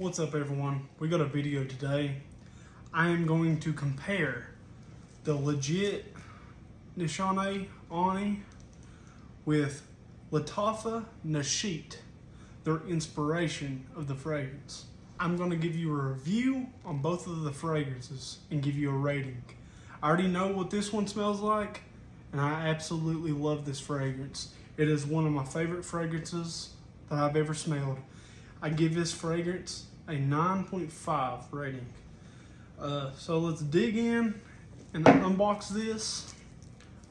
What's up everyone? We got a video today. I am going to compare the legit Nishane Ani with Lattafa Nashit, their inspiration of the fragrance. I'm going to give you a review on both of the fragrances and give you a rating. I already know what this one smells like, and I absolutely love this fragrance. It is one of my favorite fragrances that I've ever smelled. I give this fragrance a 9.5 rating. So let's dig in and unbox this.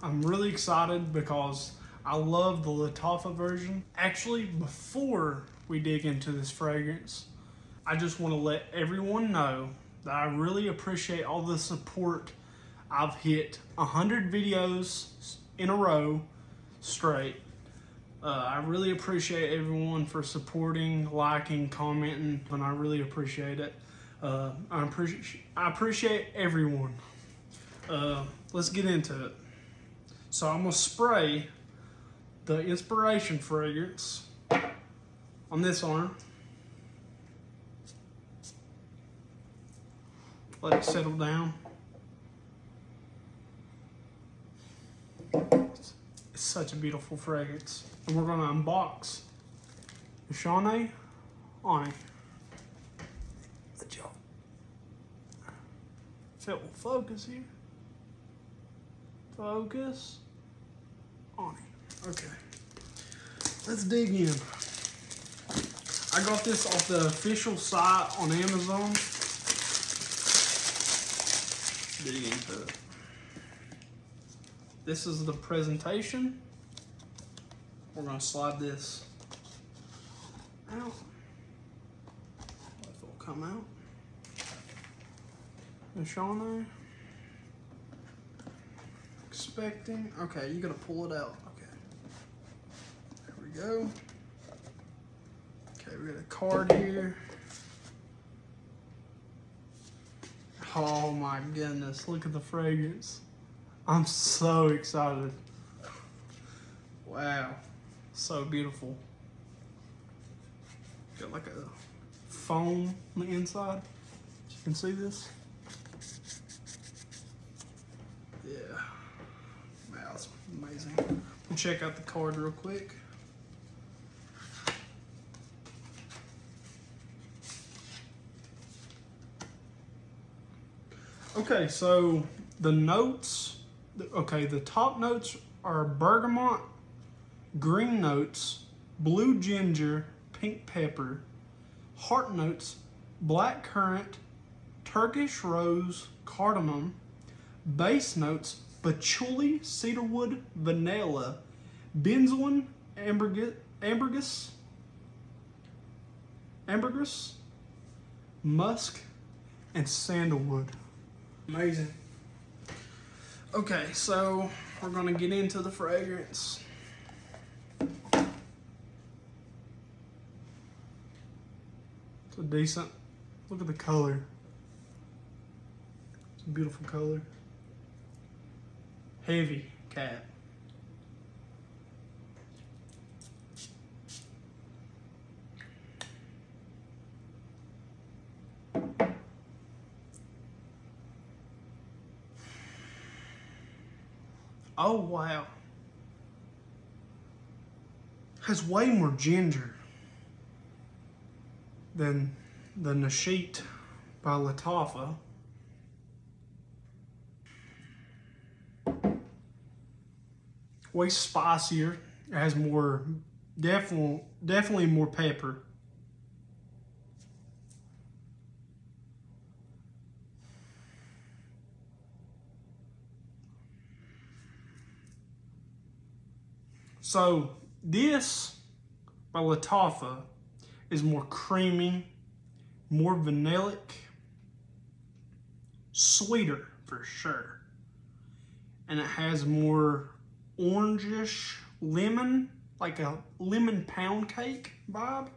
I'm really excited because I love the Lattafa version. Actually, before we dig into this fragrance, I just want to let everyone know that I really appreciate all the support. I've hit 100 videos in a row straight. I really appreciate everyone for supporting, liking, commenting, and I really appreciate it. I appreciate everyone. Let's get into it. So I'm gonna spray the inspiration fragrance on this arm. Let it settle down. It's such a beautiful fragrance. And we're gonna unbox Nishane Ani. Let's go. If it will focus here. Focus. Ani. Okay. Let's dig in. I got this off the official site on Amazon. Dig into it. This is the presentation. We're gonna slide this out. If it'll come out. Nishane. Expecting. Okay, you gotta pull it out. Okay. There we go. Okay, we got a card here. Oh my goodness, look at the fragrance. I'm so excited. Wow, so beautiful. Got like a foam on the inside. You can see this? Yeah, wow, it's amazing. We'll check out the card real quick. Okay, so the notes, the top notes are bergamot, green notes, blue ginger, pink pepper, heart notes, black currant, Turkish rose, cardamom, base notes, patchouli, cedarwood, vanilla, benzoin, ambergris, musk, and sandalwood. Amazing. Okay, so we're gonna get into the fragrance. It's a decent, look at the color. It's a beautiful color. Heavy cap. Oh wow. Has way more ginger than the Nashit by Lattafa. Way spicier. It has more, definitely more pepper. So this by Lattafa is more creamy, more vanillic, sweeter for sure. And it has more orangish lemon, like a lemon pound cake vibe.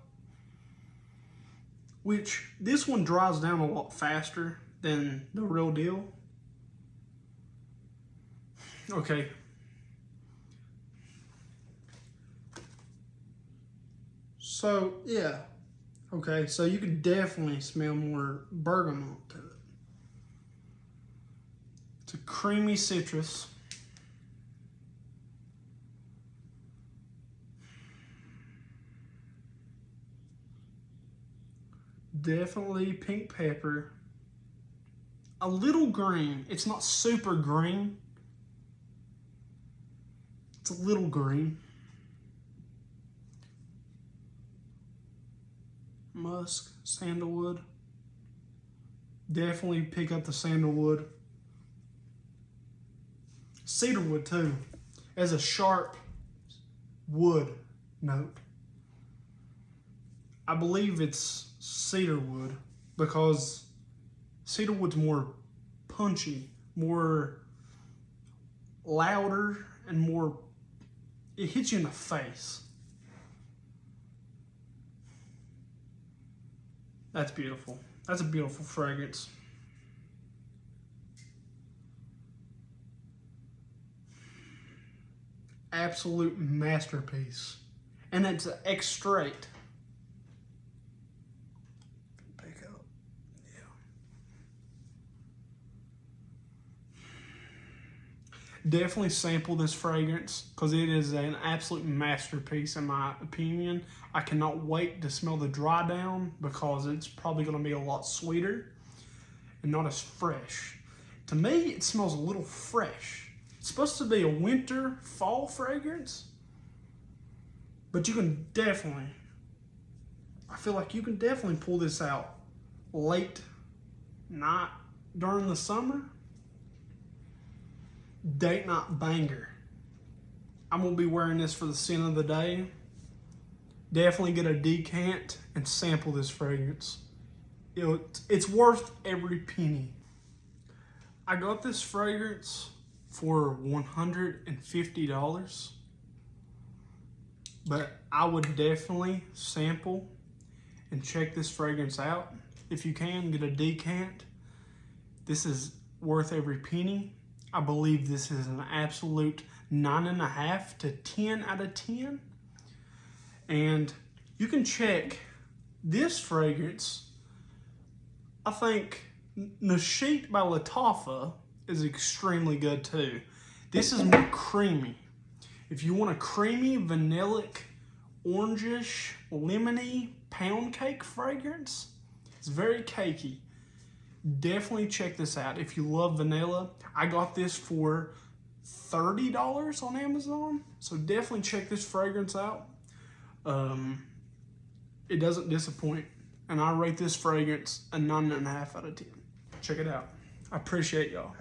Which this one dries down a lot faster than the real deal. Okay. So yeah, Okay, so you can definitely smell more bergamot to it. It's a creamy citrus. Definitely pink pepper. A little green. It's not super green. It's a little green. Musk, sandalwood. Definitely pick up the sandalwood. Cedarwood too, as a sharp wood note. I believe it's cedarwood because cedarwood's more punchy, more louder, and more, it hits you in the face. That's beautiful. That's a beautiful fragrance. Absolute masterpiece. And it's an extract. Pick up. Yeah. Definitely sample this fragrance because it is an absolute masterpiece in my opinion. I cannot wait to smell the dry down because it's probably going to be a lot sweeter and not as fresh. To me, it smells a little fresh. It's supposed to be a winter, fall fragrance, but you can definitely, I feel like you can definitely pull this out late night during the summer. Date night banger. I'm going to be wearing this for the scent of the day. Definitely get a decant and sample this fragrance. It's worth every penny. I got this fragrance for $150, but I would definitely sample and check this fragrance out. If you can, get a decant. This is worth every penny. I believe this is an absolute 9.5 to 10 out of 10. And you can check this fragrance. I think Nishane by Lattafa is extremely good too. This is more creamy. If you want a creamy, vanillic, orangish, lemony pound cake fragrance, it's very cakey. Definitely check this out. If you love vanilla, I got this for $30 on Amazon. So definitely check this fragrance out. It doesn't disappoint. And I rate this fragrance a 9.5 out of 10. Check it out. I appreciate y'all.